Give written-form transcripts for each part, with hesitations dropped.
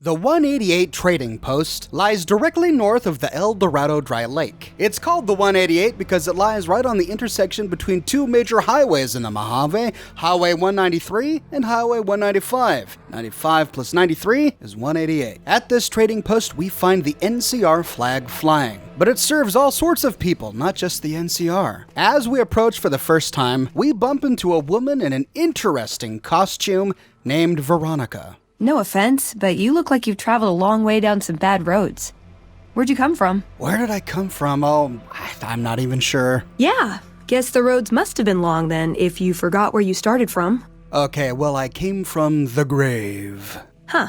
The 188 trading post lies directly north of the El Dorado Dry Lake. It's called the 188 because it lies right on the intersection between two major highways in the Mojave, Highway 193 and Highway 195. 95 plus 93 is 188. At this trading post, we find the NCR flag flying. But it serves all sorts of people, not just the NCR. As we approach for the first time, we bump into a woman in an interesting costume named Veronica. No offense, but you look like you've traveled a long way down some bad roads. Where'd you come from? Where did I come from? Oh, I'm not even sure. Yeah, guess the roads must have been long then, if you forgot where you started from. Okay, well, I came from the grave. Huh.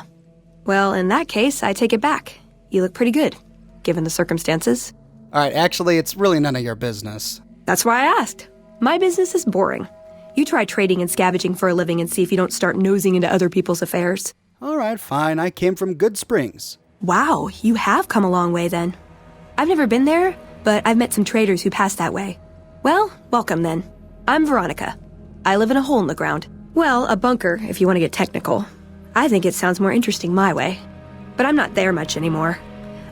Well, in that case, I take it back. You look pretty good, given the circumstances. Alright, actually, it's really none of your business. That's why I asked. My business is boring. You try trading and scavenging for a living and see if you don't start nosing into other people's affairs. Alright, fine. I came from Good Springs. Wow, you have come a long way then. I've never been there, but I've met some traders who pass that way. Well, welcome then. I'm Veronica. I live in a hole in the ground. Well, a bunker, if you want to get technical. I think it sounds more interesting my way. But I'm not there much anymore.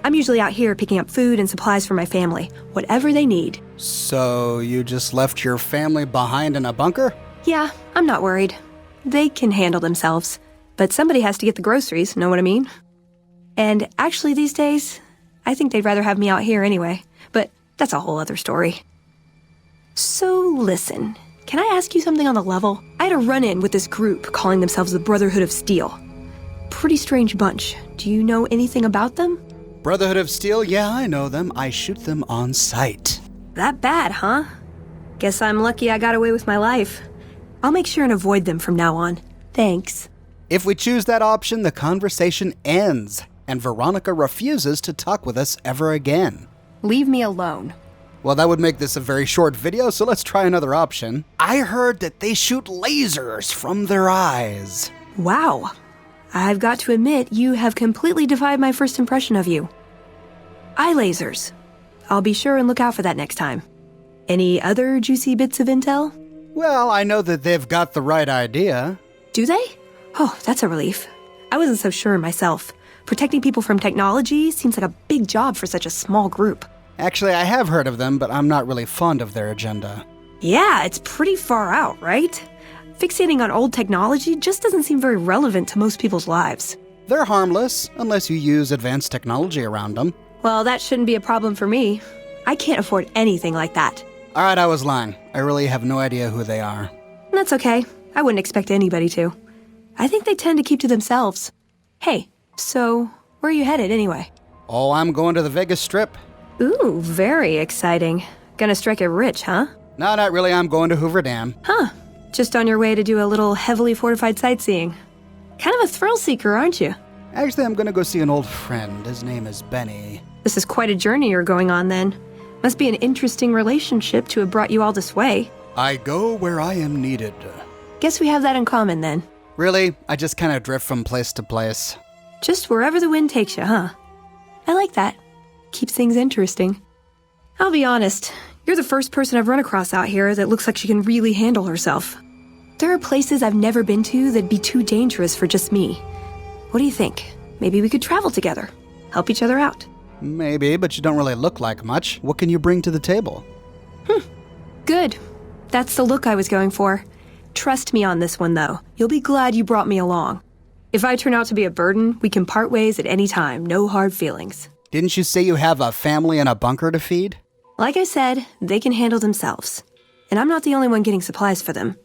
I'm usually out here picking up food and supplies for my family, whatever they need. So, you just left your family behind in a bunker? Yeah, I'm not worried. They can handle themselves. But somebody has to get the groceries, know what I mean? And actually these days, I think they'd rather have me out here anyway. But that's a whole other story. So listen, can I ask you something on the level? I had a run-in with this group calling themselves the Brotherhood of Steel. Pretty strange bunch. Do you know anything about them? Brotherhood of Steel? Yeah, I know them. I shoot them on sight. That bad, huh? Guess I'm lucky I got away with my life. I'll make sure and avoid them from now on. Thanks. If we choose that option, the conversation ends, and Veronica refuses to talk with us ever again. Leave me alone. Well, that would make this a very short video, so let's try another option. I heard that they shoot lasers from their eyes. Wow. I've got to admit, you have completely defied my first impression of you. Eye lasers. I'll be sure and look out for that next time. Any other juicy bits of intel? Well, I know that they've got the right idea. Do they? Oh, that's a relief. I wasn't so sure myself. Protecting people from technology seems like a big job for such a small group. Actually, I have heard of them, but I'm not really fond of their agenda. Yeah, it's pretty far out, right? Fixating on old technology just doesn't seem very relevant to most people's lives. They're harmless, unless you use advanced technology around them. Well, that shouldn't be a problem for me. I can't afford anything like that. Alright, I was lying. I really have no idea who they are. That's okay. I wouldn't expect anybody to. I think they tend to keep to themselves. Hey, so where are you headed anyway? Oh, I'm going to the Vegas Strip. Ooh, very exciting. Gonna strike it rich, huh? No, not really. I'm going to Hoover Dam. Huh. Just on your way to do a little heavily fortified sightseeing. Kind of a thrill seeker, aren't you? Actually, I'm going to go see an old friend. His name is Benny. This is quite a journey you're going on then. Must be an interesting relationship to have brought you all this way. I go where I am needed. Guess we have that in common then. Really? I just kind of drift from place to place. Just wherever the wind takes you, huh? I like that. Keeps things interesting. I'll be honest, you're the first person I've run across out here that looks like she can really handle herself. There are places I've never been to that'd be too dangerous for just me. What do you think? Maybe we could travel together. Help each other out. Maybe, but you don't really look like much. What can you bring to the table? Good. That's the look I was going for. Trust me on this one, though. You'll be glad you brought me along. If I turn out to be a burden, we can part ways at any time. No hard feelings. Didn't you say you have a family and a bunker to feed? Like I said, they can handle themselves. And I'm not the only one getting supplies for them.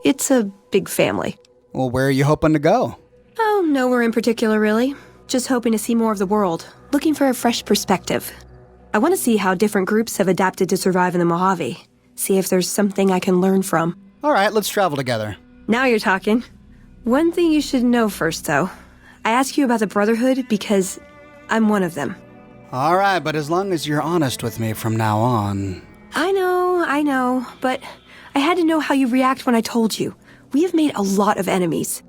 It's a big family. Well, where are you hoping to go? Oh, nowhere in particular, really. Just hoping to see more of the world. Looking for a fresh perspective. I want to see how different groups have adapted to survive in the Mojave. See if there's something I can learn from. All right, let's travel together. Now you're talking. One thing you should know first, though. I ask you about the Brotherhood because I'm one of them. All right, but as long as you're honest with me from now on. I know, but I had to know how you react when I told you. We have made a lot of enemies.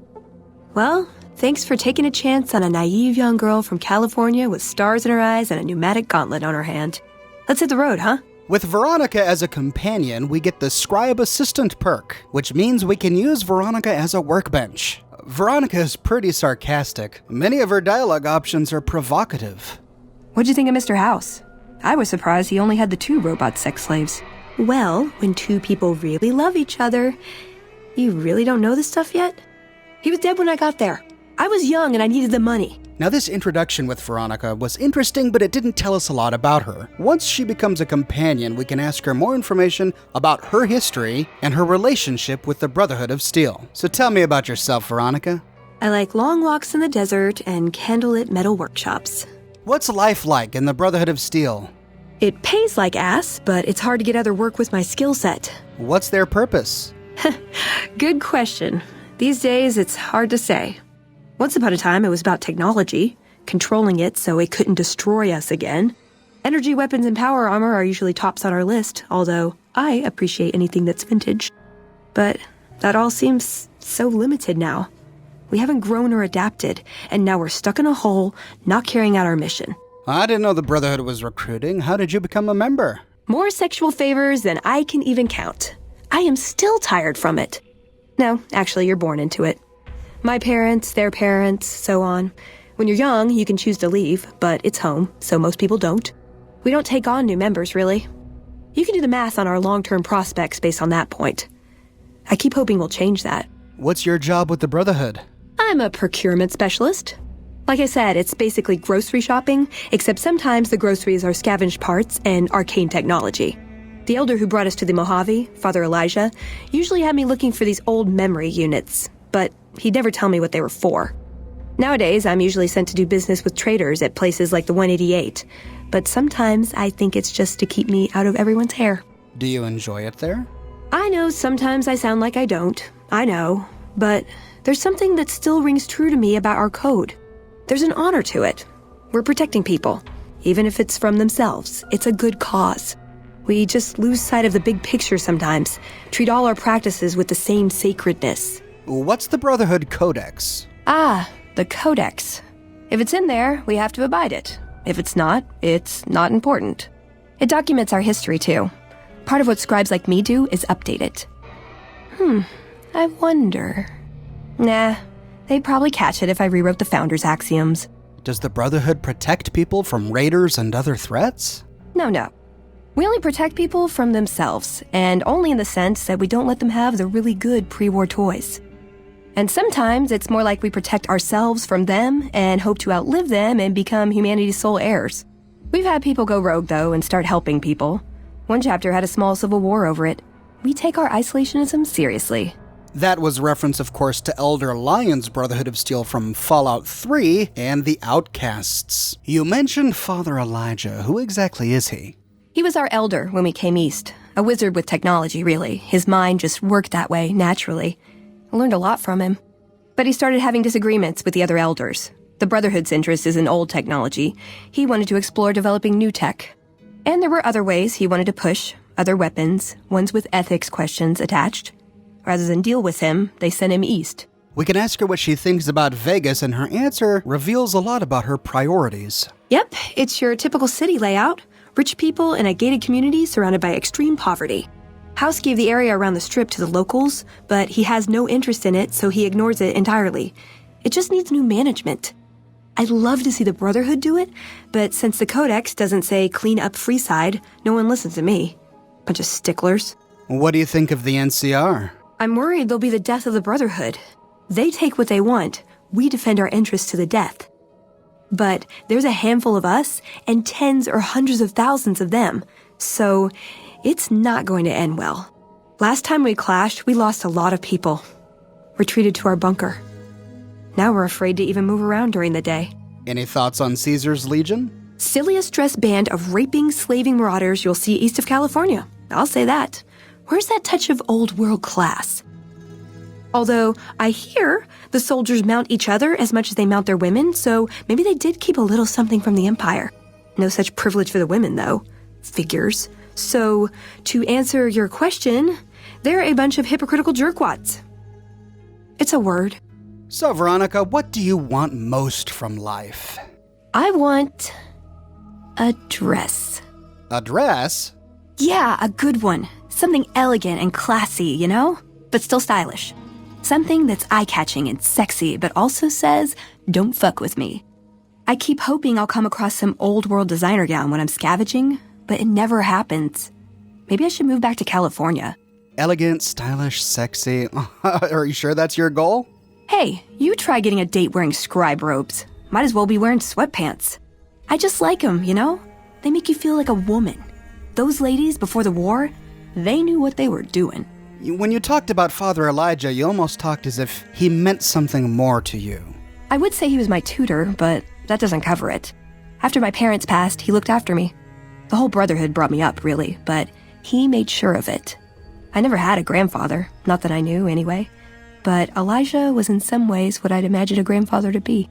Well, thanks for taking a chance on a naive young girl from California with stars in her eyes and a pneumatic gauntlet on her hand. Let's hit the road, huh? With Veronica as a companion, we get the Scribe Assistant perk, which means we can use Veronica as a workbench. Veronica is pretty sarcastic. Many of her dialogue options are provocative. What'd you think of Mr. House? I was surprised he only had the 2 robot sex slaves. Well, when 2 people really love each other, you really don't know this stuff yet? He was dead when I got there. I was young and I needed the money. Now, this introduction with Veronica was interesting, but it didn't tell us a lot about her. Once she becomes a companion, we can ask her more information about her history and her relationship with the Brotherhood of Steel. So tell me about yourself, Veronica. I like long walks in the desert and candlelit metal workshops. What's life like in the Brotherhood of Steel? It pays like ass, but it's hard to get other work with my skill set. What's their purpose? Good question. These days, it's hard to say. Once upon a time, it was about technology, controlling it so it couldn't destroy us again. Energy weapons and power armor are usually tops on our list, although I appreciate anything that's vintage. But that all seems so limited now. We haven't grown or adapted, and now we're stuck in a hole, not carrying out our mission. I didn't know the Brotherhood was recruiting. How did you become a member? More sexual favors than I can even count. I am still tired from it. No, actually, you're born into it. My parents, their parents, so on. When you're young, you can choose to leave, but it's home, so most people don't. We don't take on new members, really. You can do the math on our long-term prospects based on that point. I keep hoping we'll change that. What's your job with the Brotherhood? I'm a procurement specialist. Like I said, it's basically grocery shopping, except sometimes the groceries are scavenged parts and arcane technology. The elder who brought us to the Mojave, Father Elijah, usually had me looking for these old memory units, but he'd never tell me what they were for. Nowadays, I'm usually sent to do business with traders at places like the 188, but sometimes I think it's just to keep me out of everyone's hair. Do you enjoy it there? I know sometimes I sound like I don't. I know. But there's something that still rings true to me about our code. There's an honor to it. We're protecting people. Even if it's from themselves, it's a good cause. We just lose sight of the big picture sometimes, treat all our practices with the same sacredness. What's the Brotherhood Codex? Ah, the Codex. If it's in there, we have to abide it. If it's not important. It documents our history, too. Part of what scribes like me do is update it. I wonder... Nah, they'd probably catch it if I rewrote the Founder's axioms. Does the Brotherhood protect people from raiders and other threats? No. We only protect people from themselves, and only in the sense that we don't let them have the really good pre-war toys. And sometimes it's more like we protect ourselves from them and hope to outlive them and become humanity's sole heirs. We've had people go rogue, though, and start helping people. One chapter had a small civil war over it. We take our isolationism seriously. That was reference, of course, to Elder Lyon's Brotherhood of Steel from Fallout 3 and the Outcasts. You mentioned Father Elijah. Who exactly is he? He was our elder when we came east. A wizard with technology, really. His mind just worked that way, naturally. I learned a lot from him. But he started having disagreements with the other elders. The Brotherhood's interest is in old technology. He wanted to explore developing new tech. And there were other ways he wanted to push, other weapons, ones with ethics questions attached. Rather than deal with him, they sent him east. We can ask her what she thinks about Vegas, and her answer reveals a lot about her priorities. Yep, it's your typical city layout. Rich people in a gated community surrounded by extreme poverty. House gave the area around the strip to the locals, but he has no interest in it, so he ignores it entirely. It just needs new management. I'd love to see the Brotherhood do it, but since the Codex doesn't say clean up Freeside, no one listens to me. Bunch of sticklers. What do you think of the NCR? I'm worried they'll be the death of the Brotherhood. They take what they want. We defend our interests to the death. But there's a handful of us and tens or hundreds of thousands of them, so it's not going to end well. Last time we clashed, we lost a lot of people. Retreated to our bunker. Now we're afraid to even move around during the day. Any thoughts on Caesar's Legion? Silliest dressed band of raping, slaving marauders you'll see east of California. I'll say that. Where's that touch of old world class? Although, I hear the soldiers mount each other as much as they mount their women, so maybe they did keep a little something from the Empire. No such privilege for the women, though. Figures. So, to answer your question, they're a bunch of hypocritical jerkwads. It's a word. So, Veronica, what do you want most from life? I want a dress. A dress? Yeah, a good one. Something elegant and classy, you know? But still stylish. Something that's eye-catching and sexy, but also says, don't fuck with me. I keep hoping I'll come across some old-world designer gown when I'm scavenging, but it never happens. Maybe I should move back to California. Elegant, stylish, sexy. Are you sure that's your goal? Hey, you try getting a date wearing scribe robes. Might as well be wearing sweatpants. I just like them, you know? They make you feel like a woman. Those ladies, before the war, they knew what they were doing. When you talked about Father Elijah, you almost talked as if he meant something more to you. I would say he was my tutor, but that doesn't cover it. After my parents passed, he looked after me. The whole Brotherhood brought me up, really, but he made sure of it. I never had a grandfather, not that I knew anyway, but Elijah was in some ways what I'd imagined a grandfather to be.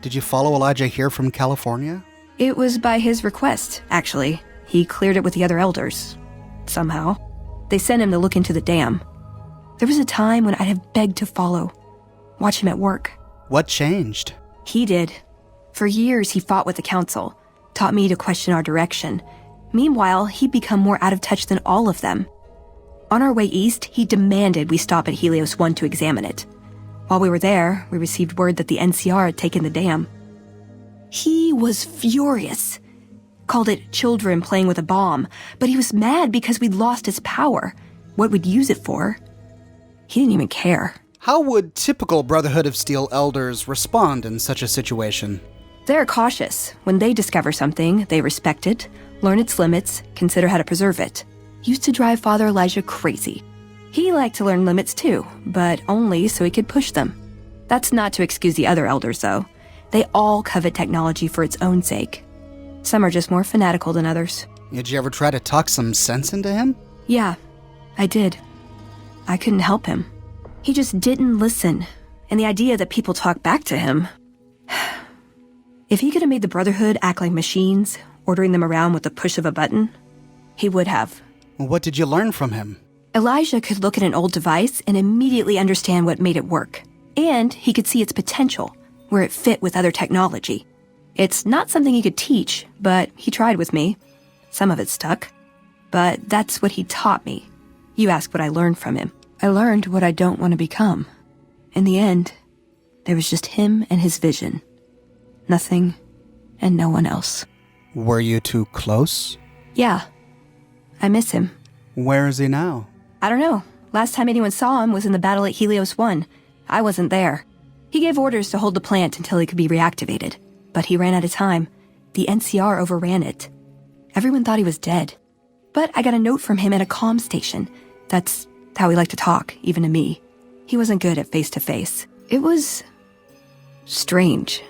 Did you follow Elijah here from California? It was by his request, actually. He cleared it with the other elders. Somehow. They sent him to look into the dam. There was a time when I'd have begged to follow, watch him at work. What changed? He did. For years, he fought with the council, taught me to question our direction. Meanwhile, he'd become more out of touch than all of them. On our way east, he demanded we stop at Helios 1 to examine it. While we were there, we received word that the NCR had taken the dam. He was furious. Called it children playing with a bomb, but he was mad because we'd lost its power. What we'd use it for. He didn't even care. How would typical Brotherhood of Steel elders respond in such a situation? They're cautious. When they discover something, they respect it, learn its limits, consider how to preserve it. Used to drive Father Elijah crazy. He liked to learn limits too, but only so he could push them. That's not to excuse the other elders, though. They all covet technology for its own sake. Some are just more fanatical than others. Did you ever try to talk some sense into him? Yeah, I did. I couldn't help him. He just didn't listen, and the idea that people talk back to him... If he could have made the Brotherhood act like machines, ordering them around with the push of a button, he would have. What did you learn from him? Elijah could look at an old device and immediately understand what made it work. And he could see its potential, where it fit with other technology. It's not something he could teach, but he tried with me. Some of it stuck. But that's what he taught me. You ask what I learned from him. I learned what I don't want to become. In the end, there was just him and his vision. Nothing and no one else. Were you too close? Yeah. I miss him. Where is he now? I don't know. Last time anyone saw him was in the battle at Helios 1. I wasn't there. He gave orders to hold the plant until it could be reactivated. But he ran out of time. The NCR overran it. Everyone thought he was dead. But I got a note from him at a comm station. That's how he liked to talk, even to me. He wasn't good at face-to-face. It was... strange.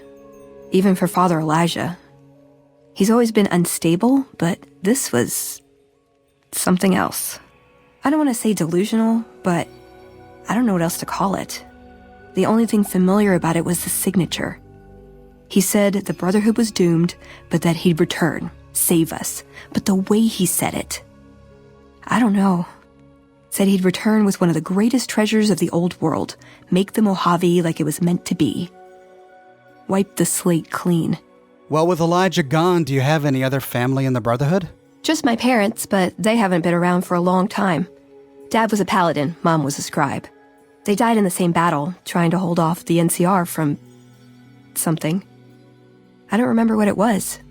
Even for Father Elijah. He's always been unstable, but this was... something else. I don't want to say delusional, but I don't know what else to call it. The only thing familiar about it was the signature. He said the Brotherhood was doomed, but that he'd return, save us. But the way he said it... I don't know. Said he'd return with one of the greatest treasures of the old world, make the Mojave like it was meant to be. Wipe the slate clean. Well, with Elijah gone, do you have any other family in the Brotherhood? Just my parents, but they haven't been around for a long time. Dad was a paladin, Mom was a scribe. They died in the same battle, trying to hold off the NCR from... something. I don't remember what it was.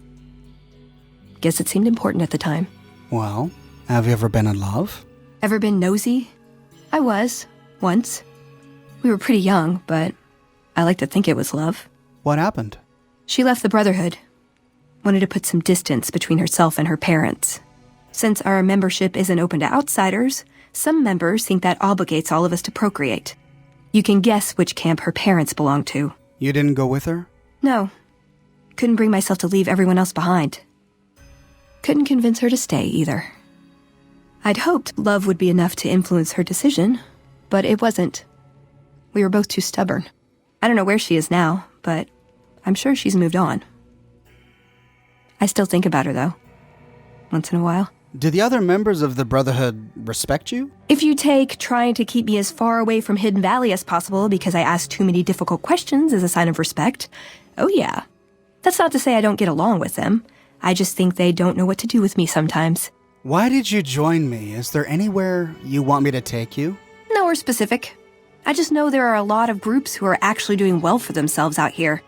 Guess it seemed important at the time. Well, have you ever been in love? Ever been nosy? I was, once. We were pretty young, but I like to think it was love. What happened? She left the Brotherhood. Wanted to put some distance between herself and her parents. Since our membership isn't open to outsiders, some members think that obligates all of us to procreate. You can guess which camp her parents belong to. You didn't go with her? No. Couldn't bring myself to leave everyone else behind. Couldn't convince her to stay, either. I'd hoped love would be enough to influence her decision, but it wasn't. We were both too stubborn. I don't know where she is now, but I'm sure she's moved on. I still think about her, though. Once in a while. Do the other members of the Brotherhood respect you? If you take trying to keep me as far away from Hidden Valley as possible because I ask too many difficult questions as a sign of respect, oh yeah. That's not to say I don't get along with them. I just think they don't know what to do with me sometimes. Why did you join me? Is there anywhere you want me to take you? Nowhere specific. I just know there are a lot of groups who are actually doing well for themselves out here.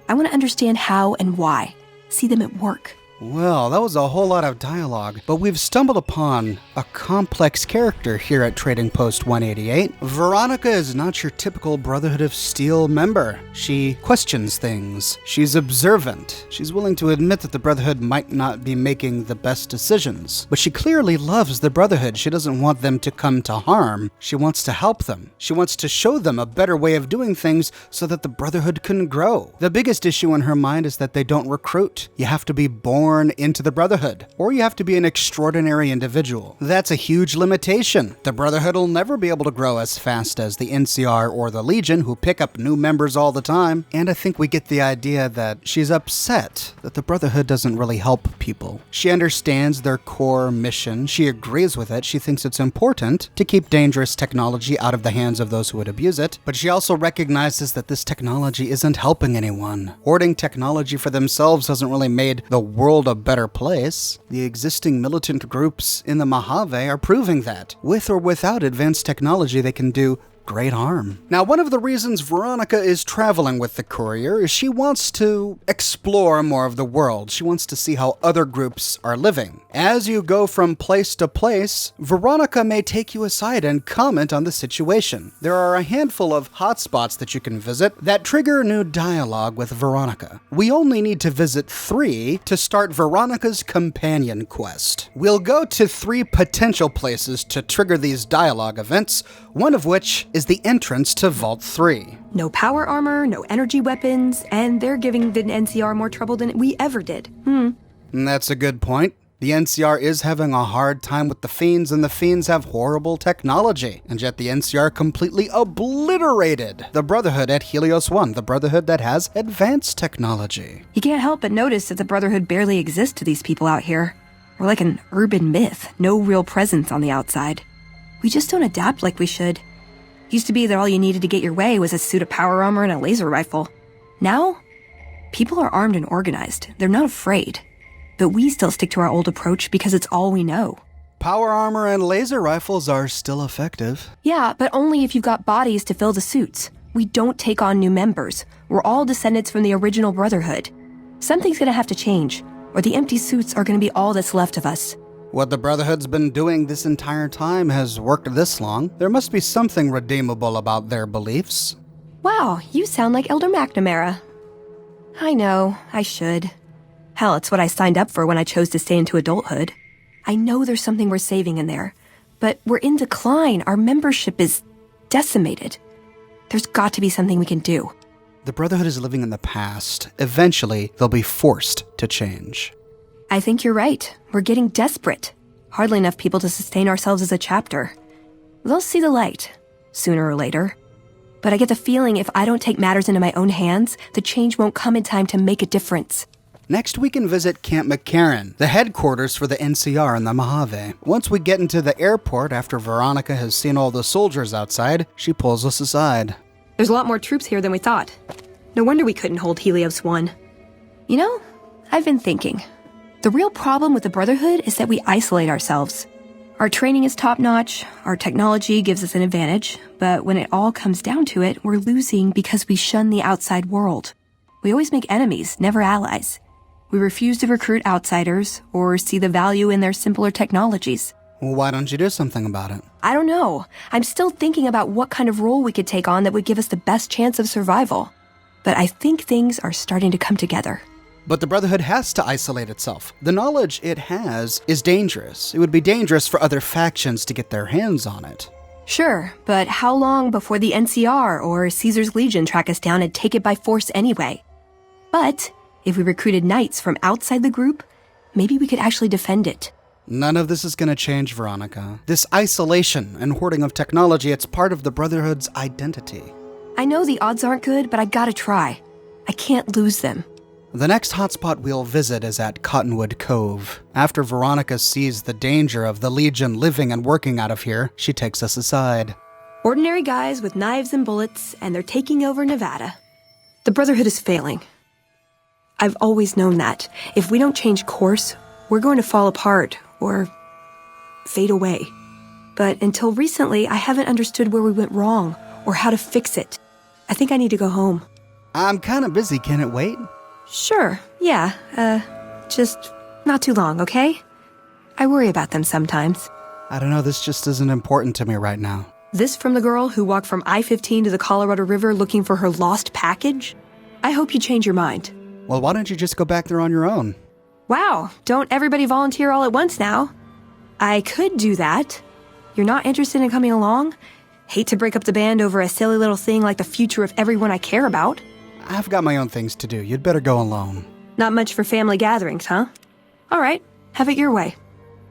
I want to understand how and why. See them at work. Well, that was a whole lot of dialogue, but we've stumbled upon a complex character here at Trading Post 188. Veronica is not your typical Brotherhood of Steel member. She questions things. She's observant. She's willing to admit that the Brotherhood might not be making the best decisions. But she clearly loves the Brotherhood. She doesn't want them to come to harm. She wants to help them. She wants to show them a better way of doing things so that the Brotherhood can grow. The biggest issue in her mind is that they don't recruit. You have to be born into the Brotherhood, or you have to be an extraordinary individual. That's a huge limitation. The Brotherhood will never be able to grow as fast as the NCR or the Legion, who pick up new members all the time. And I think we get the idea that she's upset that the Brotherhood doesn't really help people. She understands their core mission. She agrees with it. She thinks it's important to keep dangerous technology out of the hands of those who would abuse it. But she also recognizes that this technology isn't helping anyone. Hoarding technology for themselves hasn't really made the world a better place. The existing militant groups in the Mojave are proving that, with or without advanced technology, they can do great harm. Now, one of the reasons Veronica is traveling with the courier is she wants to explore more of the world. She wants to see how other groups are living. As you go from place to place, Veronica may take you aside and comment on the situation. There are a handful of hotspots that you can visit that trigger new dialogue with Veronica. We only need to visit 3 to start Veronica's companion quest. We'll go to 3 potential places to trigger these dialogue events, one of which is the entrance to Vault 3. No power armor, no energy weapons, and they're giving the NCR more trouble than we ever did. That's a good point. The NCR is having a hard time with the Fiends, and the Fiends have horrible technology. And yet the NCR completely obliterated the Brotherhood at Helios 1, the Brotherhood that has advanced technology. You can't help but notice that the Brotherhood barely exists to these people out here. We're like an urban myth, no real presence on the outside. We just don't adapt like we should. Used to be that all you needed to get your way was a suit of power armor and a laser rifle. Now, people are armed and organized. They're not afraid. But we still stick to our old approach because it's all we know. Power armor and laser rifles are still effective. Yeah, but only if you've got bodies to fill the suits. We don't take on new members. We're all descendants from the original Brotherhood. Something's gonna have to change, or the empty suits are gonna be all that's left of us. What the Brotherhood's been doing this entire time has worked this long. There must be something redeemable about their beliefs. Wow, you sound like Elder McNamara. I know, I should. Hell, it's what I signed up for when I chose to stay into adulthood. I know there's something we're saving in there, but we're in decline. Our membership is decimated. There's got to be something we can do. The Brotherhood is living in the past. Eventually, they'll be forced to change. I think you're right. We're getting desperate. Hardly enough people to sustain ourselves as a chapter. They'll see the light, sooner or later. But I get the feeling if I don't take matters into my own hands, the change won't come in time to make a difference. Next, we can visit Camp McCarran, the headquarters for the NCR in the Mojave. Once we get into the airport, after Veronica has seen all the soldiers outside, she pulls us aside. There's a lot more troops here than we thought. No wonder we couldn't hold Helios 1. You know, I've been thinking. The real problem with the Brotherhood is that we isolate ourselves. Our training is top-notch, our technology gives us an advantage, but when it all comes down to it, we're losing because we shun the outside world. We always make enemies, never allies. We refuse to recruit outsiders or see the value in their simpler technologies. Well, why don't you do something about it? I don't know. I'm still thinking about what kind of role we could take on that would give us the best chance of survival. But I think things are starting to come together. But the Brotherhood has to isolate itself. The knowledge it has is dangerous. It would be dangerous for other factions to get their hands on it. Sure, but how long before the NCR or Caesar's Legion track us down and take it by force anyway? But if we recruited knights from outside the group, maybe we could actually defend it. None of this is going to change, Veronica. This isolation and hoarding of technology, it's part of the Brotherhood's identity. I know the odds aren't good, but I gotta try. I can't lose them. The next hotspot we'll visit is at Cottonwood Cove. After Veronica sees the danger of the Legion living and working out of here, she takes us aside. Ordinary guys with knives and bullets, and they're taking over Nevada. The Brotherhood is failing. I've always known that. If we don't change course, we're going to fall apart, or fade away. But until recently, I haven't understood where we went wrong, or how to fix it. I think I need to go home. I'm kind of busy. Can it wait? Sure, yeah. Just not too long, okay? I worry about them sometimes. I don't know, this just isn't important to me right now. This from the girl who walked from I-15 to the Colorado River looking for her lost package? I hope you change your mind. Well, why don't you just go back there on your own? Wow, don't everybody volunteer all at once now. I could do that. You're not interested in coming along? Hate to break up the band over a silly little thing like the future of everyone I care about. I've got my own things to do. You'd better go alone. Not much for family gatherings, huh? All right, have it your way.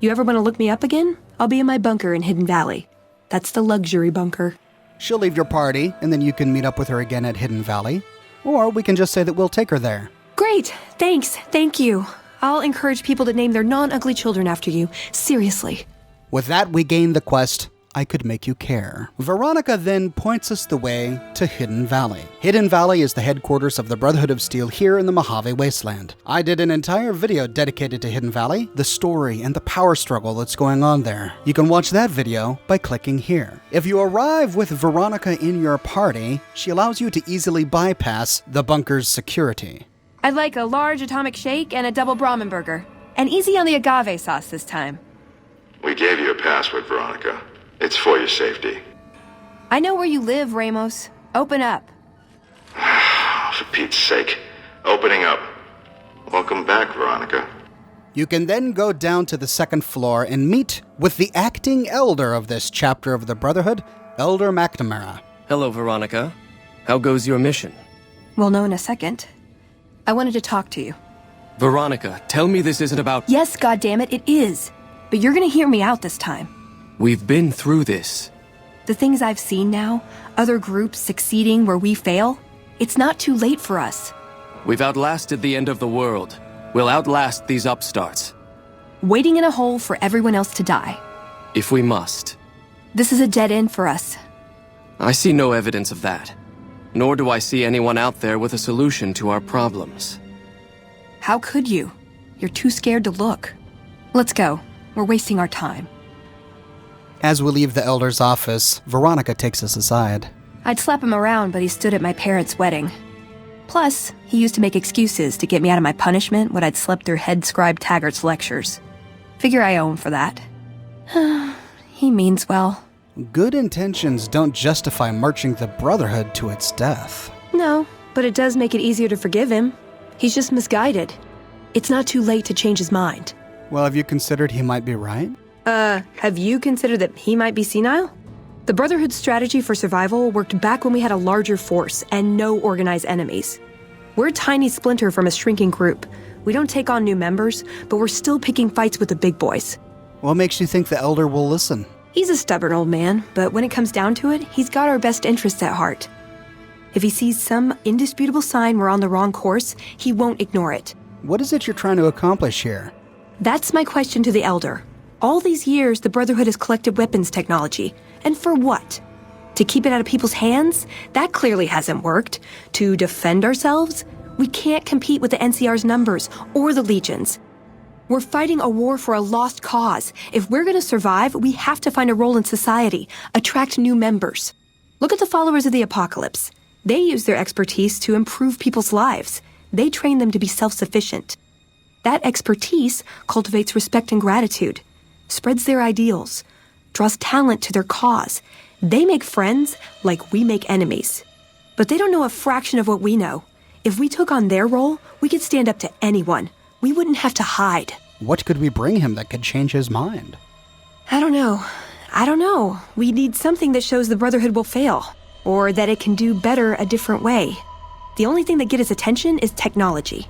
You ever want to look me up again? I'll be in my bunker in Hidden Valley. That's the luxury bunker. She'll leave your party, and then you can meet up with her again at Hidden Valley. Or we can just say that we'll take her there. Great, thanks, thank you. I'll encourage people to name their non-ugly children after you. Seriously. With that, we gain the quest, I Could Make You Care. Veronica then points us the way to Hidden Valley. Hidden Valley is the headquarters of the Brotherhood of Steel here in the Mojave Wasteland. I did an entire video dedicated to Hidden Valley, the story, and the power struggle that's going on there. You can watch that video by clicking here. If you arrive with Veronica in your party, she allows you to easily bypass the bunker's security. I'd like a large atomic shake and a double Brahmin burger. And easy on the agave sauce this time. We gave you a password, Veronica. It's for your safety. I know where you live, Ramos. Open up. For Pete's sake. Opening up. Welcome back, Veronica. You can then go down to the second floor and meet with the acting elder of this chapter of the Brotherhood, Elder McNamara. Hello, Veronica. How goes your mission? We'll know in a second. I wanted to talk to you. Veronica, tell me this isn't about... Yes, goddammit, it is. But you're gonna hear me out this time. We've been through this. The things I've seen now, other groups succeeding where we fail, it's not too late for us. We've outlasted the end of the world. We'll outlast these upstarts. Waiting in a hole for everyone else to die. If we must. This is a dead end for us. I see no evidence of that. Nor do I see anyone out there with a solution to our problems. How could you? You're too scared to look. Let's go. We're wasting our time. As we leave the elder's office, Veronica takes us aside. I'd slap him around, but he stood at my parents' wedding. Plus, he used to make excuses to get me out of my punishment when I'd slept through head Scribe Taggart's lectures. Figure I owe him for that. He means well. Good intentions don't justify marching the Brotherhood to its death. No, but it does make it easier to forgive him. He's just misguided. It's not too late to change his mind. Well, have you considered he might be right? Have you considered that he might be senile? The Brotherhood's strategy for survival worked back when we had a larger force and no organized enemies. We're a tiny splinter from a shrinking group. We don't take on new members, but we're still picking fights with the big boys. What makes you think the elder will listen? He's a stubborn old man, but when it comes down to it, he's got our best interests at heart. If he sees some indisputable sign we're on the wrong course, he won't ignore it. What is it you're trying to accomplish here? That's my question to the Elder. All these years, the Brotherhood has collected weapons technology. And for what? To keep it out of people's hands? That clearly hasn't worked. To defend ourselves? We can't compete with the NCR's numbers or the Legions. We're fighting a war for a lost cause. If we're going to survive, we have to find a role in society, attract new members. Look at the followers of the Apocalypse. They use their expertise to improve people's lives. They train them to be self-sufficient. That expertise cultivates respect and gratitude, spreads their ideals, draws talent to their cause. They make friends like we make enemies. But they don't know a fraction of what we know. If we took on their role, we could stand up to anyone. We wouldn't have to hide. What could we bring him that could change his mind? I don't know. We need something that shows the Brotherhood will fail, or that it can do better a different way. The only thing that gets his attention is technology.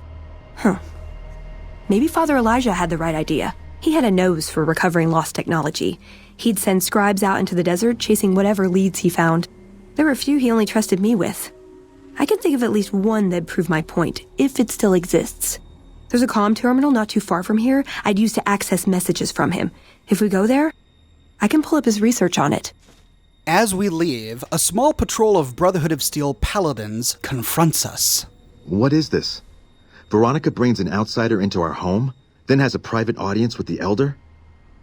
Maybe Father Elijah had the right idea. He had a nose for recovering lost technology. He'd send scribes out into the desert chasing whatever leads he found. There were a few he only trusted me with. I can think of at least one that'd prove my point, if it still exists. There's a comm terminal not too far from here I'd use to access messages from him. If we go there, I can pull up his research on it. As we leave, a small patrol of Brotherhood of Steel paladins confronts us. What is this? Veronica brings an outsider into our home, then has a private audience with the Elder?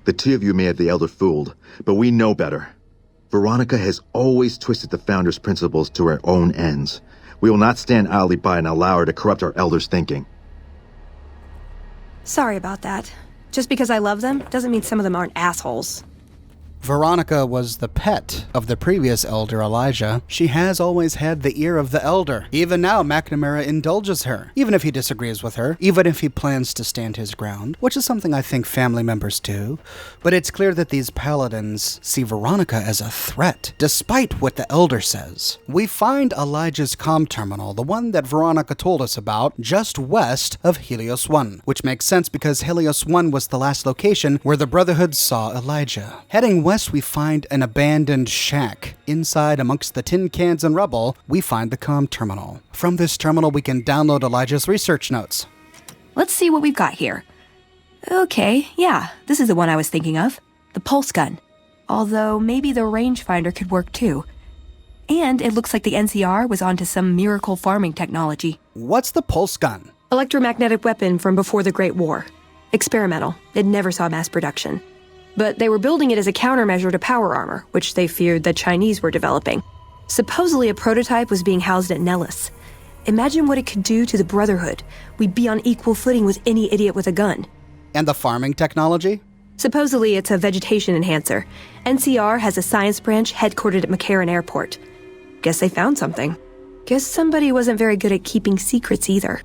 The two of you may have the Elder fooled, but we know better. Veronica has always twisted the Founder's principles to her own ends. We will not stand idly by and allow her to corrupt our elders' thinking. Sorry about that. Just because I love them doesn't mean some of them aren't assholes. Veronica was the pet of the previous elder, Elijah. She has always had the ear of the elder. Even now, McNamara indulges her, even if he disagrees with her, even if he plans to stand his ground, which is something I think family members do. But it's clear that these paladins see Veronica as a threat, despite what the elder says. We find Elijah's comm terminal, the one that Veronica told us about, just west of Helios 1, which makes sense because Helios 1 was the last location where the Brotherhood saw Elijah. Heading west, we find an abandoned shack. Inside, amongst the tin cans and rubble, we find the comm terminal. From this terminal, we can download Elijah's research notes. Let's see what we've got here. Okay, yeah, this is the one I was thinking of. The pulse gun. Although, maybe the rangefinder could work too. And it looks like the NCR was onto some miracle farming technology. What's the pulse gun? Electromagnetic weapon from before the Great War. Experimental. It never saw mass production. But they were building it as a countermeasure to power armor, which they feared the Chinese were developing. Supposedly a prototype was being housed at Loneliest. Imagine what it could do to the Brotherhood. We'd be on equal footing with any idiot with a gun. And the farming technology? Supposedly it's a vegetation enhancer. NCR has a science branch headquartered at McCarran Airport. Guess they found something. Guess somebody wasn't very good at keeping secrets either.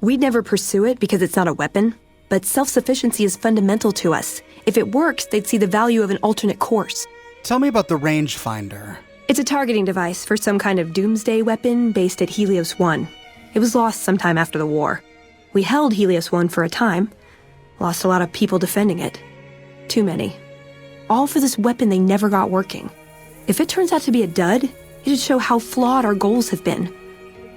We'd never pursue it because it's not a weapon, but self-sufficiency is fundamental to us. If it works, they'd see the value of an alternate course. Tell me about the rangefinder. It's a targeting device for some kind of doomsday weapon based at Helios 1. It was lost sometime after the war. We held Helios 1 for a time. Lost a lot of people defending it. Too many. All for this weapon they never got working. If it turns out to be a dud, it'd show how flawed our goals have been.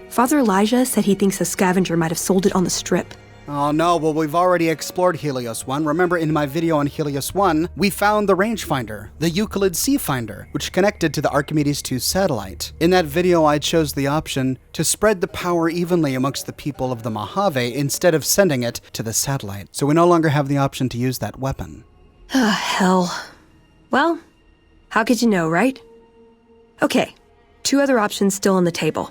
Father Elijah said he thinks a scavenger might have sold it on the strip. Oh no, well we've already explored Helios 1. Remember in my video on Helios 1, we found the rangefinder, the Euclid C-Finder, which connected to the Archimedes 2 satellite. In that video I chose the option to spread the power evenly amongst the people of the Mojave instead of sending it to the satellite. So we no longer have the option to use that weapon. Ah, hell. Well, how could you know, right? Okay, 2 other options still on the table.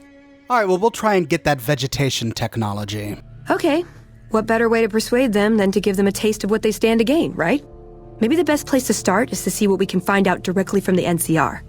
Alright, well we'll try and get that vegetation technology. Okay. What better way to persuade them than to give them a taste of what they stand to gain, right? Maybe the best place to start is to see what we can find out directly from the NCR.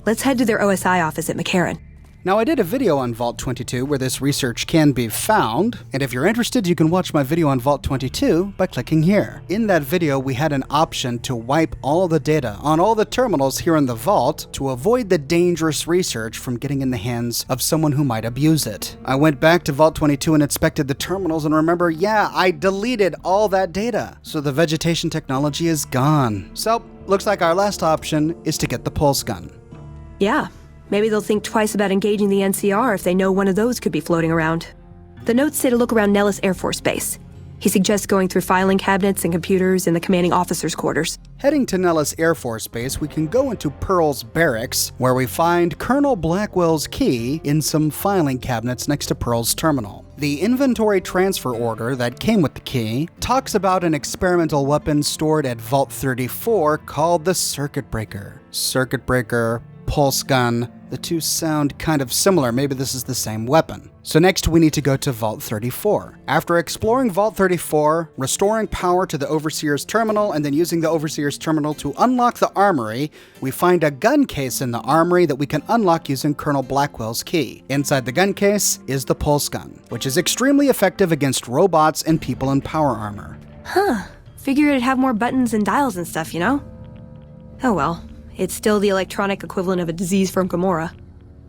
Let's head to their OSI office at McCarran. Now I did a video on Vault 22 where this research can be found, and if you're interested you can watch my video on Vault 22 by clicking here. In that video we had an option to wipe all the data on all the terminals here in the vault to avoid the dangerous research from getting in the hands of someone who might abuse it. I went back to Vault 22 and inspected the terminals and remember, yeah, I deleted all that data. So the vegetation technology is gone. So, looks like our last option is to get the pulse gun. Yeah. Maybe they'll think twice about engaging the NCR if they know one of those could be floating around. The notes say to look around Nellis Air Force Base. He suggests going through filing cabinets and computers in the commanding officer's quarters. Heading to Nellis Air Force Base, we can go into Pearl's barracks, where we find Colonel Blackwell's key in some filing cabinets next to Pearl's terminal. The inventory transfer order that came with the key talks about an experimental weapon stored at Vault 34 called the Circuit Breaker. Circuit Breaker, pulse gun, the two sound kind of similar. Maybe this is the same weapon. So next we need to go to Vault 34. After exploring Vault 34, restoring power to the Overseer's terminal, and then using the Overseer's terminal to unlock the armory, we find a gun case in the armory that we can unlock using Colonel Blackwell's key. Inside the gun case is the pulse gun, which is extremely effective against robots and people in power armor. Huh. Figured it'd have more buttons and dials and stuff, you know? Oh well. It's still the electronic equivalent of a disease from Gomorrah.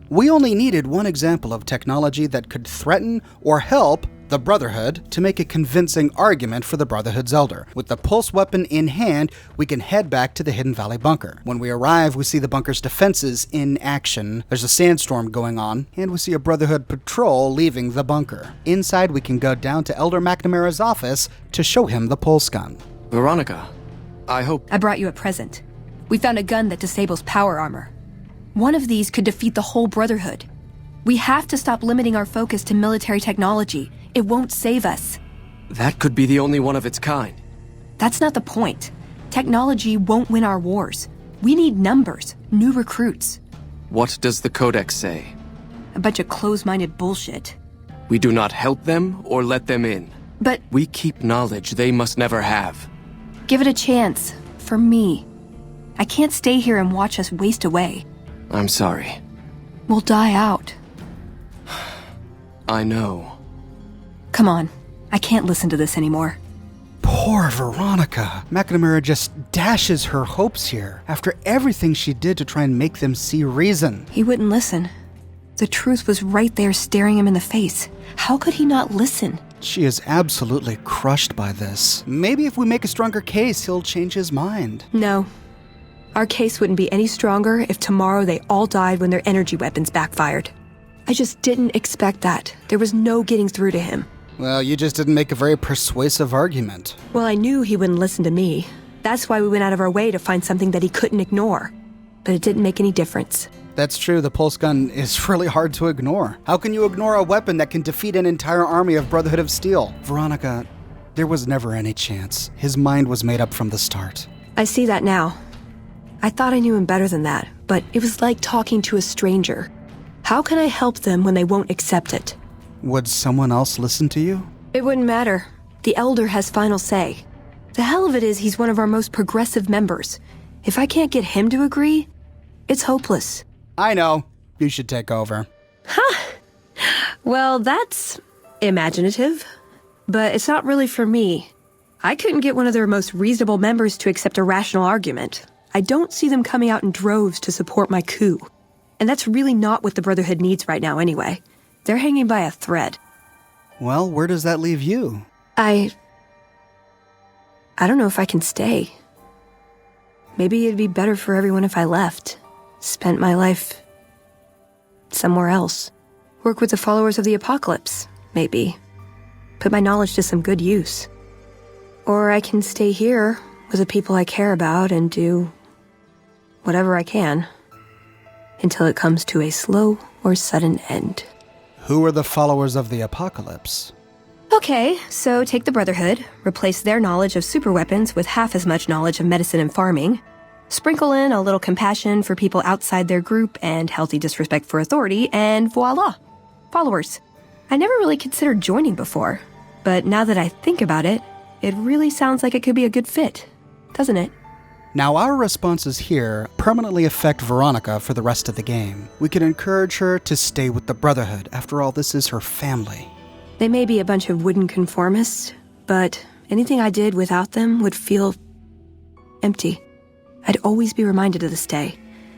We only needed one example of technology that could threaten or help the Brotherhood to make a convincing argument for the Brotherhood's elder. With the pulse weapon in hand, we can head back to the Hidden Valley bunker. When we arrive, we see the bunker's defenses in action. There's a sandstorm going on, and we see a Brotherhood patrol leaving the bunker. Inside, we can go down to Elder McNamara's office to show him the pulse gun. Veronica, I hope... I brought you a present. We found a gun that disables power armor. One of these could defeat the whole Brotherhood. We have to stop limiting our focus to military technology. It won't save us. That could be the only one of its kind. That's not the point. Technology won't win our wars. We need numbers, new recruits. What does the Codex say? A bunch of closed-minded bullshit. We do not help them or let them in. But We keep knowledge they must never have. give it a chance. For me. I can't stay here and watch us waste away. I'm sorry. We'll die out. I know. Come on. I can't listen to this anymore. Poor Veronica. McNamara just dashes her hopes here after everything she did to try and make them see reason. He wouldn't listen. The truth was right there staring him in the face. How could he not listen? She is absolutely crushed by this. Maybe if we make a stronger case, he'll change his mind. No. Our case wouldn't be any stronger if tomorrow they all died when their energy weapons backfired. I just didn't expect that. There was no getting through to him. Well, you just didn't make a very persuasive argument. Well, I knew he wouldn't listen to me. That's why we went out of our way to find something that he couldn't ignore. But it didn't make any difference. That's true, the pulse gun is really hard to ignore. How can you ignore a weapon that can defeat an entire army of Brotherhood of Steel? Veronica, there was never any chance. His mind was made up from the start. I see that now. I thought I knew him better than that, but it was like talking to a stranger. How can I help them when they won't accept it? Would someone else listen to you? It wouldn't matter. The Elder has final say. The hell of it is he's one of our most progressive members. If I can't get him to agree, it's hopeless. I know. You should take over. Well, that's imaginative. But it's not really for me. I couldn't get one of their most reasonable members to accept a rational argument. I don't see them coming out in droves to support my coup. And that's really not what the Brotherhood needs right now anyway. They're hanging by a thread. Well, where does that leave you? I don't know if I can stay. Maybe it'd be better for everyone if I left. Spent my life somewhere else. Work with the followers of the apocalypse, maybe. Put my knowledge to some good use. Or I can stay here with the people I care about and do whatever I can until it comes to a slow or sudden end. Who are the followers of the apocalypse? Okay, so take the Brotherhood, replace their knowledge of superweapons with half as much knowledge of medicine and farming, sprinkle in a little compassion for people outside their group and healthy disrespect for authority, and voila, followers. I never really considered joining before, but now that I think about it, it really sounds like it could be a good fit, doesn't it? Now, our responses here permanently affect Veronica for the rest of the game. We can encourage her to stay with the Brotherhood. After all, this is her family. They may be a bunch of wooden conformists, but anything I did without them would feel empty. I'd always be reminded to this day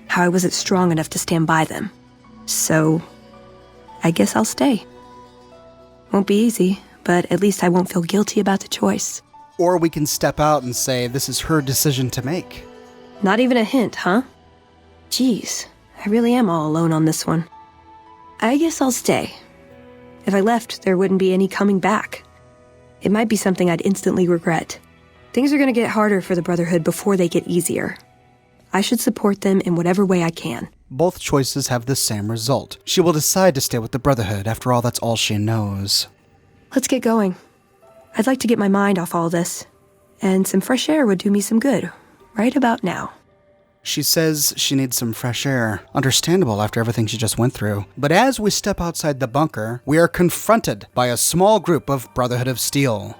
how I wasn't strong enough to stand by them. So, I guess I'll stay. Won't be easy, but at least I won't feel guilty about the choice. Or we can step out and say this is her decision to make. Not even a hint, huh? Jeez, I really am all alone on this one. I guess I'll stay. If I left, there wouldn't be any coming back. It might be something I'd instantly regret. Things are going to get harder for the Brotherhood before they get easier. I should support them in whatever way I can. Both choices have the same result. She will decide to stay with the Brotherhood. After all, that's all she knows. Let's get going. I'd like to get my mind off all this. And some fresh air would do me some good, right about now. She says she needs some fresh air. Understandable after everything she just went through. But as we step outside the bunker, we are confronted by a small group of Brotherhood of Steel.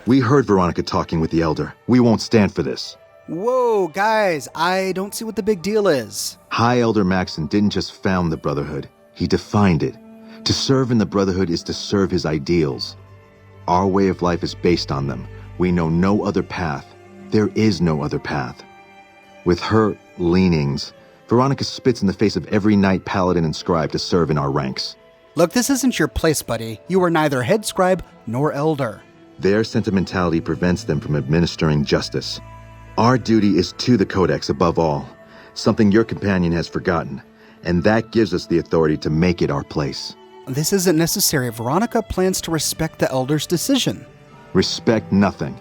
We heard Veronica talking with the Elder. We won't stand for this. Whoa, guys, I don't see what the big deal is. High Elder Maxon didn't just found the Brotherhood. He defined it. To serve in the Brotherhood is to serve his ideals. Our way of life is based on them. We know no other path. There is no other path. With her leanings, Veronica spits in the face of every knight, paladin, and scribe to serve in our ranks. Look, this isn't your place, buddy. You are neither head scribe nor elder. Their sentimentality prevents them from administering justice. Our duty is to the Codex above all, something your companion has forgotten, and that gives us the authority to make it our place. This isn't necessary. Veronica plans to respect the elder's decision. Respect nothing.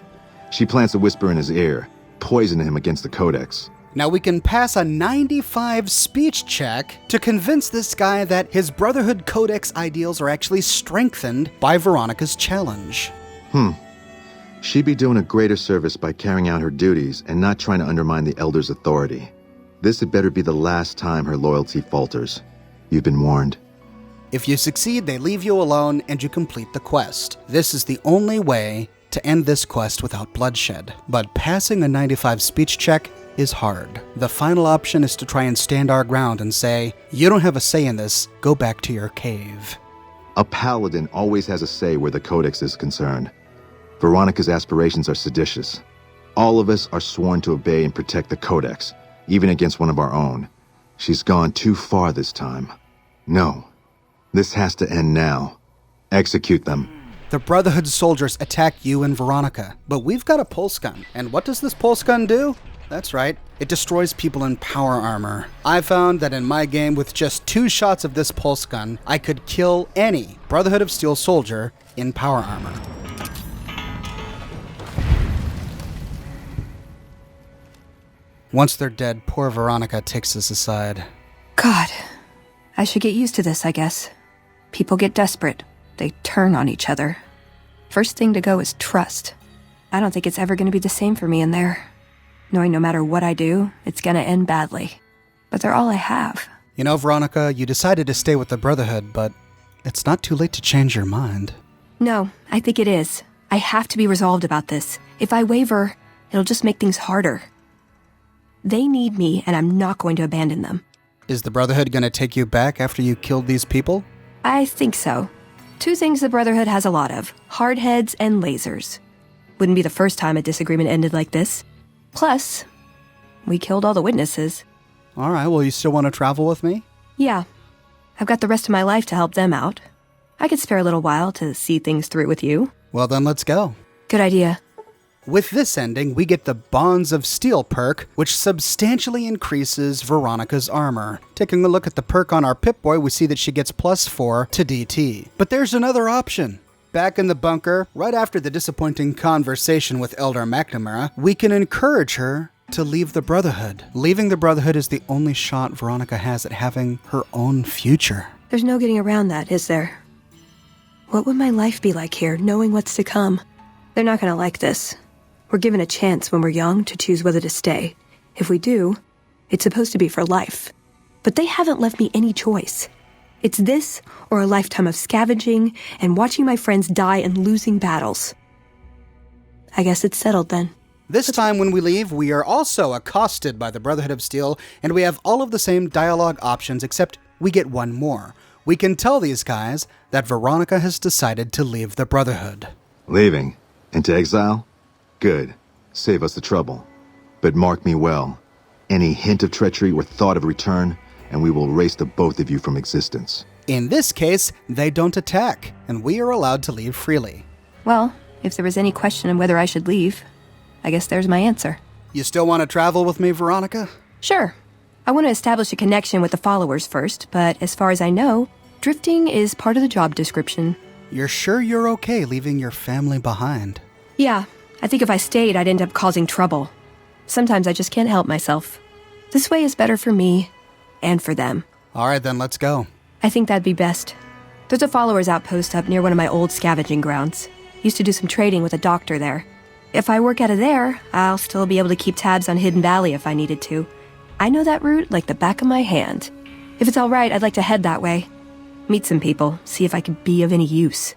She plans to whisper in his ear, poison him against the Codex. Now we can pass a 95 speech check to convince this guy that his Brotherhood Codex ideals are actually strengthened by Veronica's challenge. She'd be doing a greater service by carrying out her duties and not trying to undermine the Elder's authority. This had better be the last time her loyalty falters. You've been warned. If you succeed, they leave you alone and you complete the quest. This is the only way to end this quest without bloodshed. But passing a 95 speech check is hard. The final option is to try and stand our ground and say, you don't have a say in this, go back to your cave. A paladin always has a say where the Codex is concerned. Veronica's aspirations are seditious. All of us are sworn to obey and protect the Codex, even against one of our own. She's gone too far this time. No. This has to end now. Execute them. The Brotherhood soldiers attack you and Veronica, but we've got a pulse gun. And what does this pulse gun do? That's right, it destroys people in power armor. I found that in my game, with just 2 shots of this pulse gun, I could kill any Brotherhood of Steel soldier in power armor. Once they're dead, poor Veronica takes us aside. God, I should get used to this, I guess. People get desperate. They turn on each other. First thing to go is trust. I don't think it's ever going to be the same for me in there. Knowing no matter what I do, it's going to end badly. But they're all I have. You know, Veronica, you decided to stay with the Brotherhood, but it's not too late to change your mind. No, I think it is. I have to be resolved about this. If I waver, it'll just make things harder. They need me, and I'm not going to abandon them. Is the Brotherhood going to take you back after you killed these people? I think so. 2 things the Brotherhood has a lot of: hardheads and lasers. Wouldn't be the first time a disagreement ended like this. Plus, we killed all the witnesses. All right, well, you still want to travel with me? Yeah. I've got the rest of my life to help them out. I could spare a little while to see things through with you. Well, then let's go. Good idea. With this ending, we get the Bonds of Steel perk, which substantially increases Veronica's armor. Taking a look at the perk on our Pip-Boy, we see that she gets +4 to DT. But there's another option. Back in the bunker, right after the disappointing conversation with Elder McNamara, we can encourage her to leave the Brotherhood. Leaving the Brotherhood is the only shot Veronica has at having her own future. There's no getting around that, is there? What would my life be like here, knowing what's to come? They're not going to like this. We're given a chance when we're young to choose whether to stay. If we do, it's supposed to be for life. But they haven't left me any choice. It's this or a lifetime of scavenging and watching my friends die and losing battles. I guess it's settled then. This time when we leave, we are also accosted by the Brotherhood of Steel, and we have all of the same dialogue options, except we get one more. We can tell these guys that Veronica has decided to leave the Brotherhood. Leaving? Into exile? Good. Save us the trouble. But mark me well. Any hint of treachery or thought of return, and we will erase the both of you from existence. In this case, they don't attack, and we are allowed to leave freely. Well, if there was any question on whether I should leave, I guess there's my answer. You still want to travel with me, Veronica? Sure. I want to establish a connection with the followers first, but as far as I know, drifting is part of the job description. You're sure you're okay leaving your family behind? Yeah, I think if I stayed, I'd end up causing trouble. Sometimes I just can't help myself. This way is better for me and for them. All right, then let's go. I think that'd be best. There's a followers outpost up near one of my old scavenging grounds. Used to do some trading with a doctor there. If I work out of there, I'll still be able to keep tabs on Hidden Valley if I needed to. I know that route like the back of my hand. If it's all right, I'd like to head that way. Meet some people, see if I could be of any use.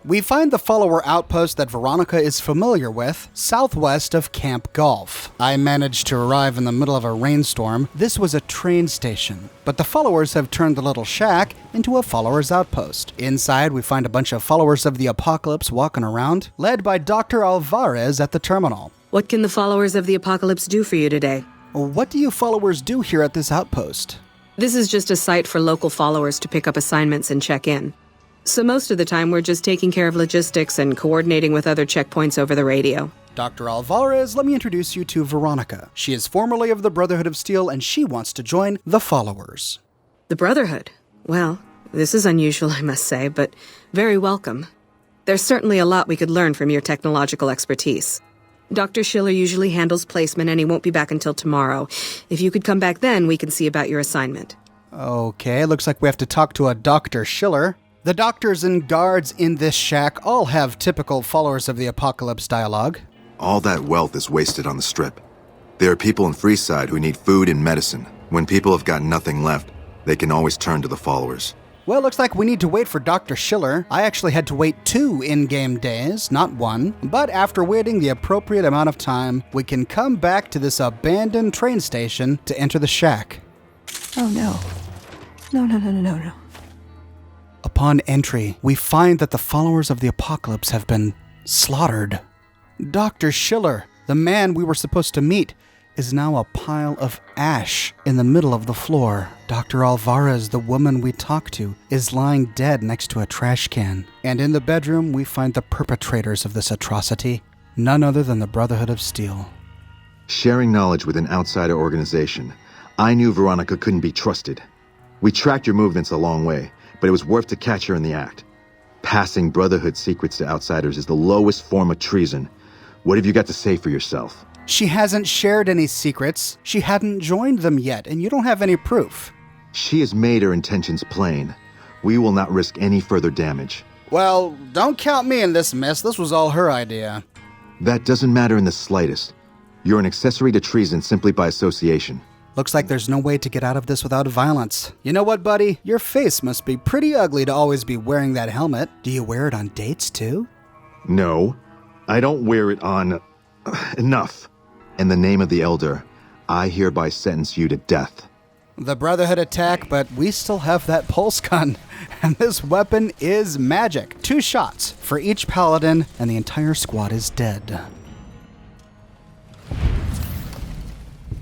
We find the follower outpost that Veronica is familiar with, southwest of Camp Golf. I managed to arrive in the middle of a rainstorm. This was a train station, but the followers have turned the little shack into a followers outpost. Inside, we find a bunch of followers of the apocalypse walking around, led by Dr. Alvarez at the terminal. What can the followers of the apocalypse do for you today? What do you followers do here at this outpost? This is just a site for local followers to pick up assignments and check in. So most of the time, we're just taking care of logistics and coordinating with other checkpoints over the radio. Dr. Alvarez, let me introduce you to Veronica. She is formerly of the Brotherhood of Steel, and she wants to join the followers. The Brotherhood? Well, this is unusual, I must say, but very welcome. There's certainly a lot we could learn from your technological expertise. Dr. Schiller usually handles placement, and he won't be back until tomorrow. If you could come back then, we can see about your assignment. Okay, looks like we have to talk to a Dr. Schiller. The doctors and guards in this shack all have typical followers of the apocalypse dialogue. All that wealth is wasted on the Strip. There are people in Freeside who need food and medicine. When people have got nothing left, they can always turn to the followers. Well, looks like we need to wait for Dr. Schiller. I actually had to wait 2 in-game days, not 1. But after waiting the appropriate amount of time, we can come back to this abandoned train station to enter the shack. Oh no. No. Upon entry, we find that the followers of the apocalypse have been slaughtered. Dr. Schiller, the man we were supposed to meet, is now a pile of ash in the middle of the floor. Dr. Alvarez, the woman we talked to, is lying dead next to a trash can. And in the bedroom, we find the perpetrators of this atrocity, none other than the Brotherhood of Steel. Sharing knowledge with an outsider organization, I knew Veronica couldn't be trusted. We tracked your movements a long way, but it was worth to catch her in the act. Passing Brotherhood secrets to outsiders is the lowest form of treason. What have you got to say for yourself? She hasn't shared any secrets. She hadn't joined them yet, and you don't have any proof. She has made her intentions plain. We will not risk any further damage. Well, don't count me in this mess. This was all her idea. That doesn't matter in the slightest. You're an accessory to treason simply by association. Looks like there's no way to get out of this without violence. You know what, buddy? Your face must be pretty ugly to always be wearing that helmet. Do you wear it on dates, too? No, I don't wear it on... Enough. In the name of the Elder, I hereby sentence you to death. The Brotherhood attack, but we still have that pulse gun. And this weapon is magic. 2 shots for each paladin, and the entire squad is dead.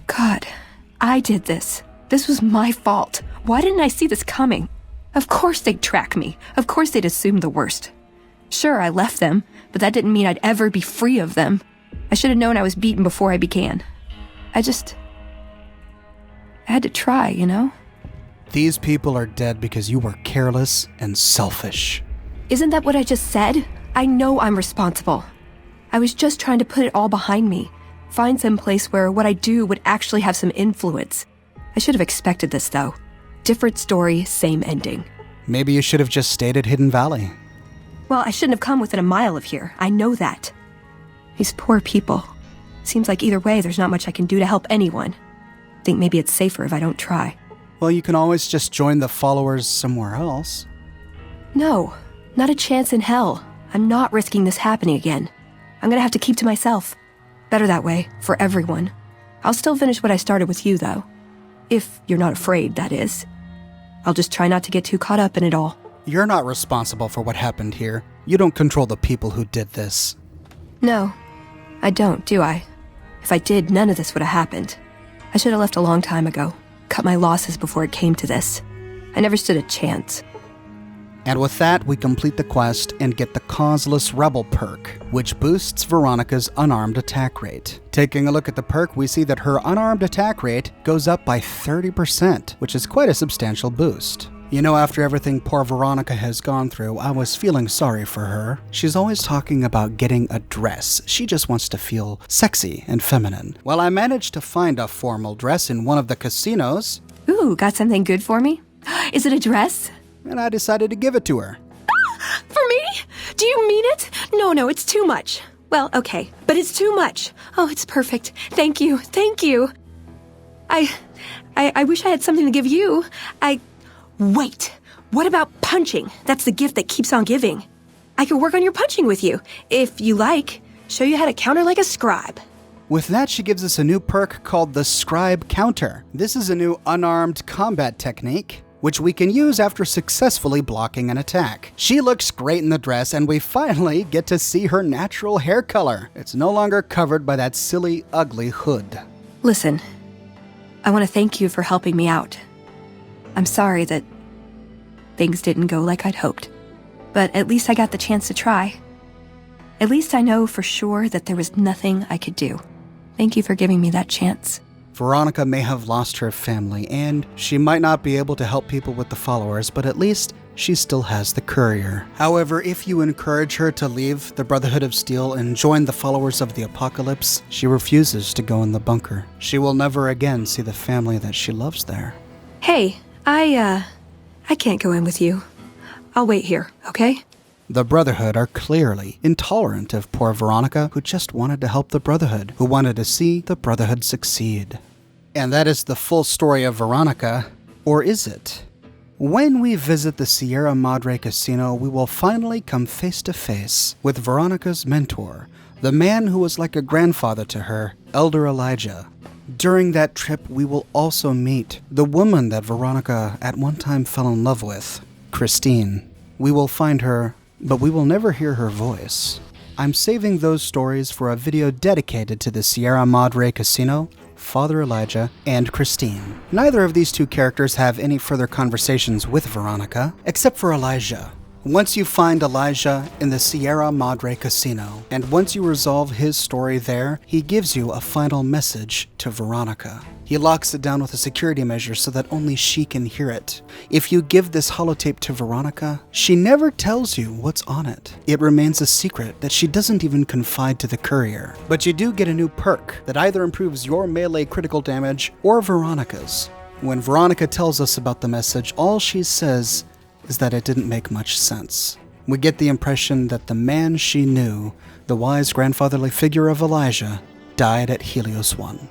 God, I did this. This was my fault. Why didn't I see this coming? Of course they'd track me. Of course they'd assume the worst. Sure, I left them, but that didn't mean I'd ever be free of them. I should have known I was beaten before I began. I had to try, you know? These people are dead because you were careless and selfish. Isn't that what I just said? I know I'm responsible. I was just trying to put it all behind me. Find some place where what I do would actually have some influence. I should have expected this, though. Different story, same ending. Maybe you should have just stayed at Hidden Valley. Well, I shouldn't have come within a mile of here. I know that. These poor people. Seems like either way, there's not much I can do to help anyone. Think maybe it's safer if I don't try. Well, you can always just join the followers somewhere else. No, not a chance in hell. I'm not risking this happening again. I'm gonna have to keep to myself. Better that way, for everyone. I'll still finish what I started with you, though. If you're not afraid, that is. I'll just try not to get too caught up in it all. You're not responsible for what happened here. You don't control the people who did this. No, I don't, do I? If I did, none of this would have happened. I should have left a long time ago. Cut my losses before it came to this. I never stood a chance. And with that, we complete the quest and get the Causeless Rebol perk, which boosts Veronica's unarmed attack rate. Taking a look at the perk, we see that her unarmed attack rate goes up by 30%, which is quite a substantial boost. You know, after everything poor Veronica has gone through, I was feeling sorry for her. She's always talking about getting a dress. She just wants to feel sexy and feminine. Well, I managed to find a formal dress in one of the casinos. Ooh, got something good for me? Is it a dress? And I decided to give it to her. For me? Do you mean it? No, it's too much. Well, okay, but it's too much. Oh, it's perfect. Thank you. I wish I had something to give you. Wait, what about punching? That's the gift that keeps on giving. I could work on your punching with you, if you like. Show you how to counter like a scribe. With that, she gives us a new perk called the Scribe Counter. This is a new unarmed combat technique, which we can use after successfully blocking an attack. She looks great in the dress, and we finally get to see her natural hair color. It's no longer covered by that silly, ugly hood. Listen, I want to thank you for helping me out. I'm sorry that things didn't go like I'd hoped, but at least I got the chance to try. At least I know for sure that there was nothing I could do. Thank you for giving me that chance. Veronica may have lost her family, and she might not be able to help people with the followers, but at least she still has the courier. However, if you encourage her to leave the Brotherhood of Steel and join the followers of the apocalypse, she refuses to go in the bunker. She will never again see the family that she loves there. Hey, I can't go in with you. I'll wait here, okay? The Brotherhood are clearly intolerant of poor Veronica, who just wanted to help the Brotherhood, who wanted to see the Brotherhood succeed. And that is the full story of Veronica, or is it? When we visit the Sierra Madre Casino, we will finally come face to face with Veronica's mentor, the man who was like a grandfather to her, Elder Elijah. During that trip, we will also meet the woman that Veronica at one time fell in love with, Christine. We will find her, but we will never hear her voice. I'm saving those stories for a video dedicated to the Sierra Madre Casino, Father Elijah, and Christine. Neither of these two characters have any further conversations with Veronica, except for Elijah. Once you find Elijah in the Sierra Madre Casino, and once you resolve his story there, he gives you a final message to Veronica. He locks it down with a security measure so that only she can hear it. If you give this holotape to Veronica, she never tells you what's on it. It remains a secret that she doesn't even confide to the courier. But you do get a new perk that either improves your melee critical damage or Veronica's. When Veronica tells us about the message, all she says is that it didn't make much sense. We get the impression that the man she knew, the wise grandfatherly figure of Elijah, died at Helios 1.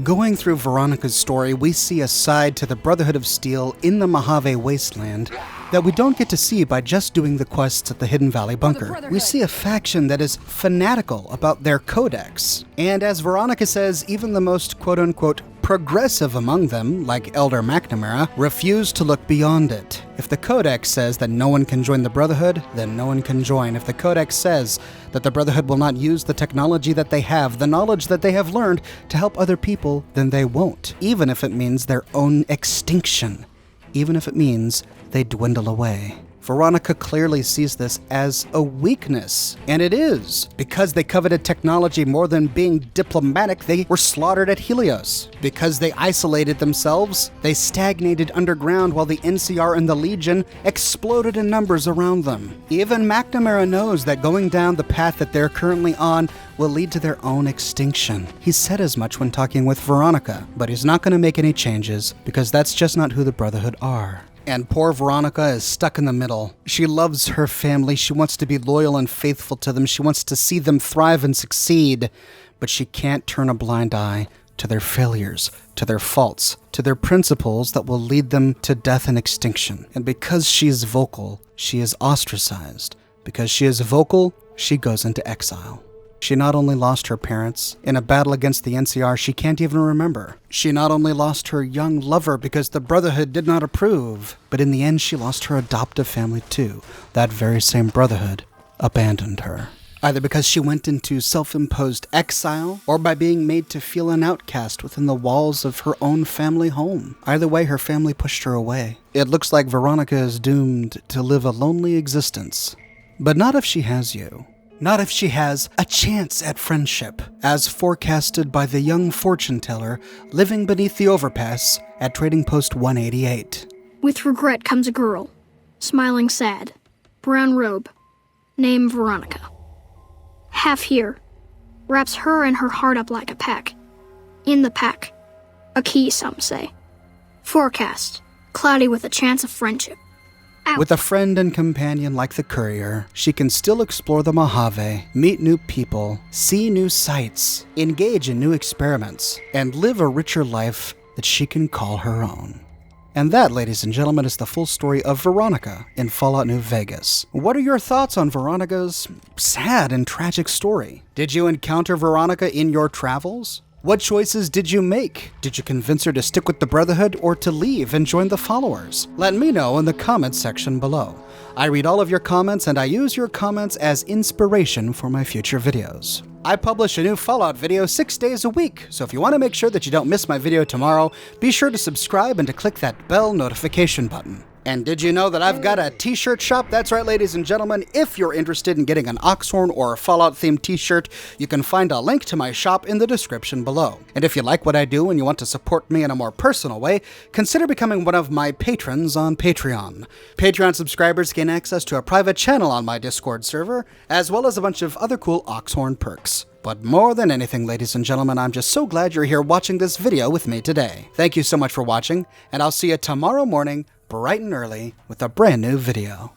Going through Veronica's story, we see a side to the Brotherhood of Steel in the Mojave wasteland that we don't get to see by just doing the quests at the Hidden Valley Bunker. We see a faction that is fanatical about their codex. And as Veronica says, even the most quote-unquote progressive among them, like Elder McNamara, refuse to look beyond it. If the Codex says that no one can join the Brotherhood, then no one can join. If the Codex says that the Brotherhood will not use the technology that they have, the knowledge that they have learned, to help other people, then they won't, even if it means their own extinction, even if it means they dwindle away. Veronica clearly sees this as a weakness, and it is. Because they coveted technology more than being diplomatic, they were slaughtered at Helios. Because they isolated themselves, they stagnated underground while the NCR and the Legion exploded in numbers around them. Even McNamara knows that going down the path that they're currently on will lead to their own extinction. He said as much when talking with Veronica, but he's not going to make any changes because that's just not who the Brotherhood are. And poor Veronica is stuck in the middle. She loves her family, she wants to be loyal and faithful to them, she wants to see them thrive and succeed, but she can't turn a blind eye to their failures, to their faults, to their principles that will lead them to death and extinction. And because she is vocal, she is ostracized. Because she is vocal, she goes into exile. She not only lost her parents, in a battle against the NCR she can't even remember. She not only lost her young lover because the Brotherhood did not approve, but in the end she lost her adoptive family too. That very same Brotherhood abandoned her. Either because she went into self-imposed exile, or by being made to feel an outcast within the walls of her own family home. Either way, her family pushed her away. It looks like Veronica is doomed to live a lonely existence. But not if she has you. Not if she has a chance at friendship, as forecasted by the young fortune teller living beneath the overpass at Trading Post 188. With regret comes a girl, smiling sad, brown robe, named Veronica. Half here, wraps her and her heart up like a pack. In the pack, a key, some say. Forecast, cloudy with a chance of friendship. With a friend and companion like the courier, she can still explore the Mojave, meet new people, see new sights, engage in new experiments, and live a richer life that she can call her own. And that, ladies and gentlemen, is the full story of Veronica in Fallout New Vegas. What are your thoughts on Veronica's sad and tragic story? Did you encounter Veronica in your travels? What choices did you make? Did you convince her to stick with the Brotherhood or to leave and join the followers? Let me know in the comments section below. I read all of your comments and I use your comments as inspiration for my future videos. I publish a new Fallout video 6 days a week, so if you want to make sure that you don't miss my video tomorrow, be sure to subscribe and to click that bell notification button. And did you know that I've got a t-shirt shop? That's right, ladies and gentlemen. If you're interested in getting an Oxhorn or a Fallout-themed t-shirt, you can find a link to my shop in the description below. And if you like what I do and you want to support me in a more personal way, consider becoming one of my patrons on Patreon. Patreon subscribers gain access to a private channel on my Discord server, as well as a bunch of other cool Oxhorn perks. But more than anything, ladies and gentlemen, I'm just so glad you're here watching this video with me today. Thank you so much for watching, and I'll see you tomorrow morning, bright and early, with a brand new video.